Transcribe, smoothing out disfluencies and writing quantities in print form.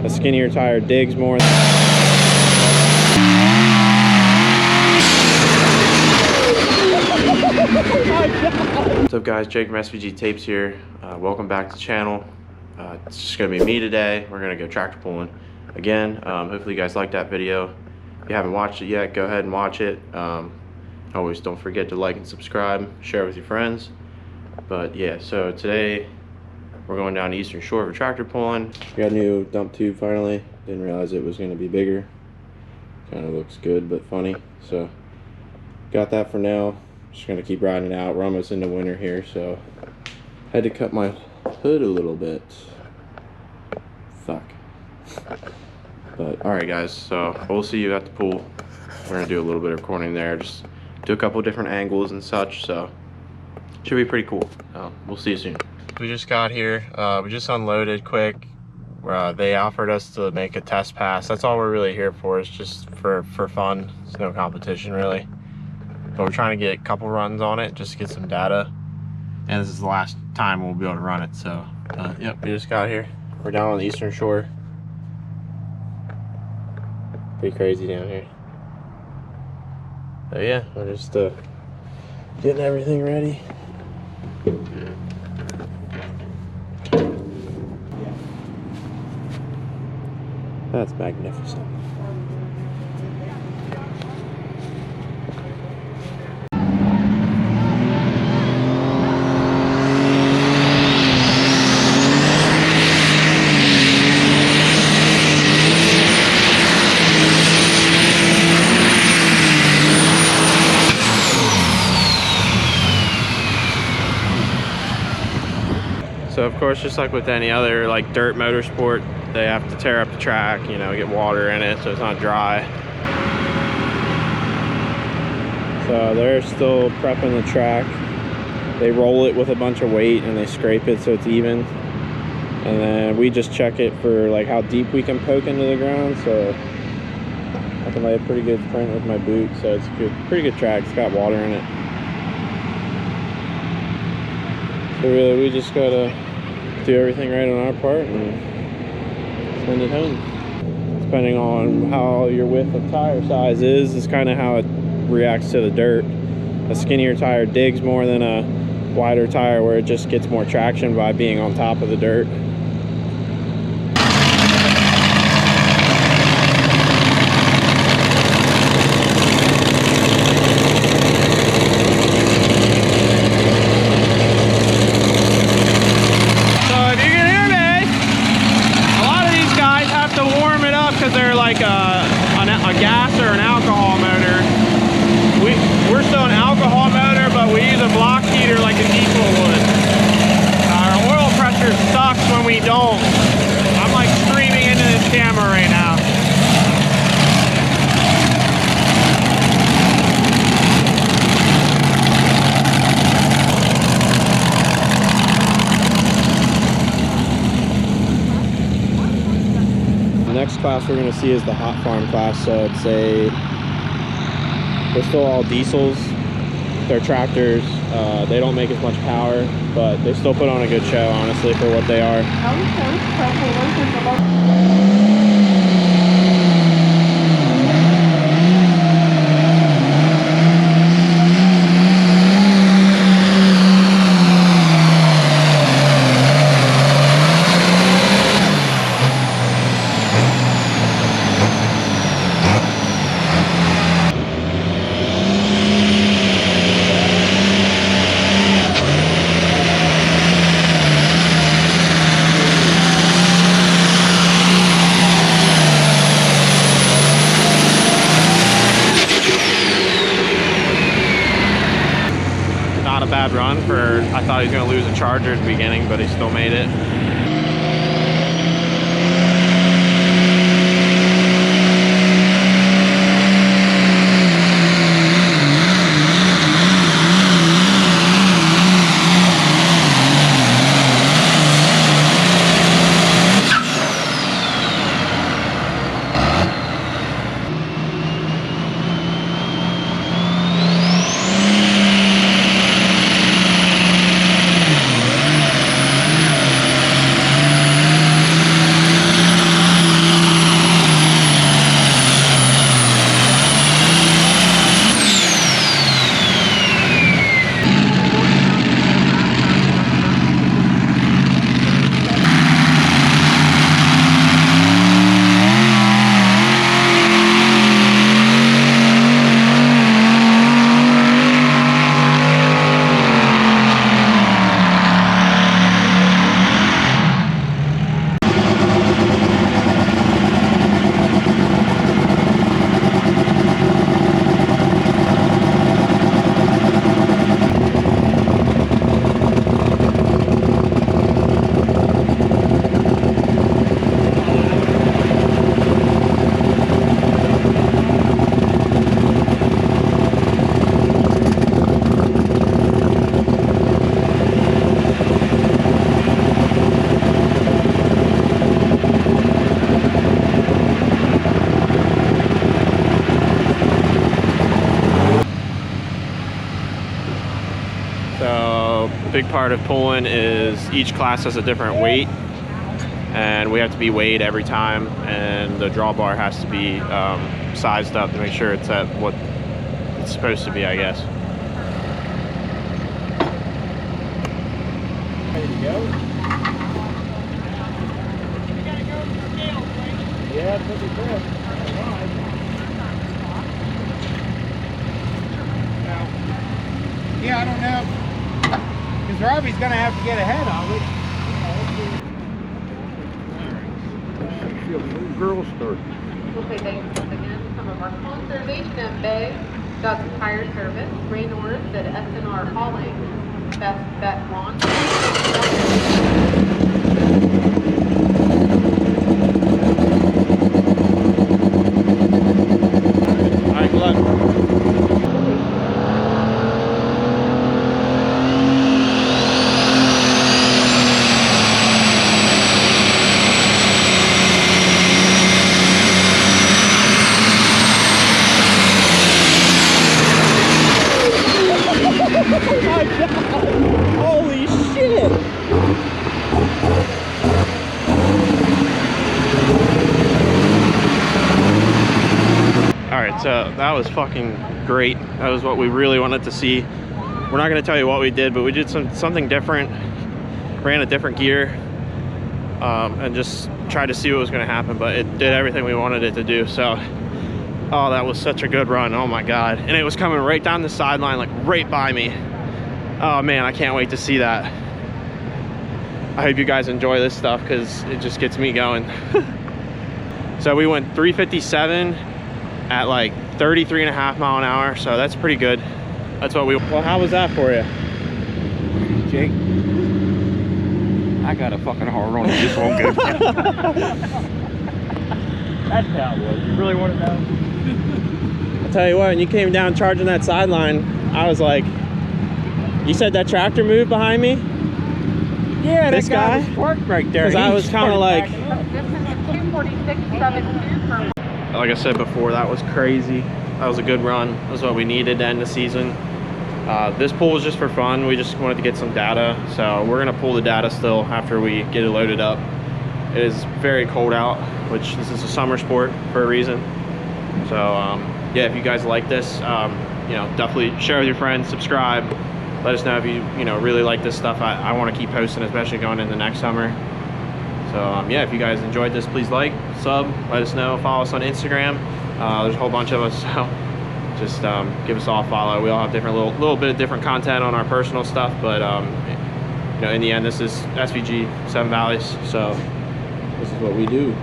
A skinnier tire digs more. What's up guys, Jake from SVG Tapes here. Welcome back to the channel. It's just gonna be me today. We're gonna go tractor pulling again. Hopefully you guys liked that video. If you haven't watched it yet, go ahead and watch it. Always don't forget to like and subscribe, share with your friends. But yeah, so today we're going down to Eastern Shore for tractor pulling. Got a new dump tube finally. Didn't realize it was gonna be bigger. Kind of looks good but funny. So got that for now. Just gonna keep riding it out. We're almost into winter here, so had to cut my hood a little bit. Fuck. But all right guys, so we'll see you at the pool. We're gonna do a little bit of recording there, just do a couple different angles and such, so should be pretty cool. We'll see you soon. We just got here. We just unloaded quick. They offered us to make a test pass. That's all we're really here for, is just for fun. It's no competition really. But we're trying to get a couple runs on it just to get some data. And this is the last time we'll be able to run it. So, yep, we just got here. We're down on the Eastern Shore. Pretty crazy down here. But yeah, we're just getting everything ready. That's magnificent. So of course, just like with any other like dirt motorsport, they have to tear up the track, you know, get water in it so it's not dry. So they're still prepping the track. They roll it with a bunch of weight and they scrape it so it's even. And then we just check it for like how deep we can poke into the ground. So I can lay a pretty good print with my boot. So it's a good, pretty good track. It's got water in it. So really we just gotta do everything right on our part and send it home. Depending on how your width of tire size is kind of how it reacts to the dirt. A skinnier tire digs more than a wider tire where it just gets more traction by being on top of the dirt. They're like a gas or an alcohol motor. We're still an alcohol motor, but we use a block heater like a diesel would. Our oil pressure sucks when we don't. I'm like screaming into this camera right now. Next class we're going to see is the hot farm class. So it's they're still all diesels. They're tractors. They don't make as much power, but they still put on a good show, honestly, for what they are. Bad run for, I thought he was going to lose a charger at the beginning, but he still made it. big part of pulling is each class has a different weight, and we have to be weighed every time, and the drawbar has to be sized up to make sure it's at what it's supposed to be, I guess. Ready to go? Yeah, pretty good. Yeah, I don't know. Because Robbie's going to have to get ahead of it. Girl start. Okay, thanks once again. Some of our conservation bags got the tire service, Raynors at SNR Hauling, Best Bet Lawn. All right, good luck. Holy shit! All right, so that was fucking great. That was what we really wanted to see. We're not going to tell you what we did, but we did something different. Ran a different gear and just tried to see what was going to happen, but it did everything we wanted it to do. So, oh, that was such a good run. Oh my God. And it was coming right down the sideline, like right by me. Oh man, I can't wait to see that. I hope you guys enjoy this stuff because it just gets me going. So we went 357 at like 33.5 mile an hour, so that's pretty good. That's what we. Well, how was that for you, Jake, I got a fucking hard on. This won't go. That's how it was. You really want to know? I'll tell you what, when you came down charging that sideline, I was like, you said that tractor moved behind me? Yeah, This that guy guy? was parked right there. Because I He was kind of started like, This is 246.72 per like I said before, that was crazy. That was a good run. That was what we needed to end the season. This pull was just for fun. We just wanted to get some data. So we're gonna pull the data still after we get it loaded up. It is very cold out, which this is a summer sport for a reason. So yeah, if you guys like this, you know, definitely share with your friends, subscribe. Let us know if you really like this stuff. I want to keep posting, especially going into next summer. So yeah, if you guys enjoyed this, please like, sub, let us know, follow us on Instagram. There's a whole bunch of us, so just give us all a follow. We all have different little bit of different content on our personal stuff, but you know, in the end, this is SVG 7 Valleys, so this is what we do.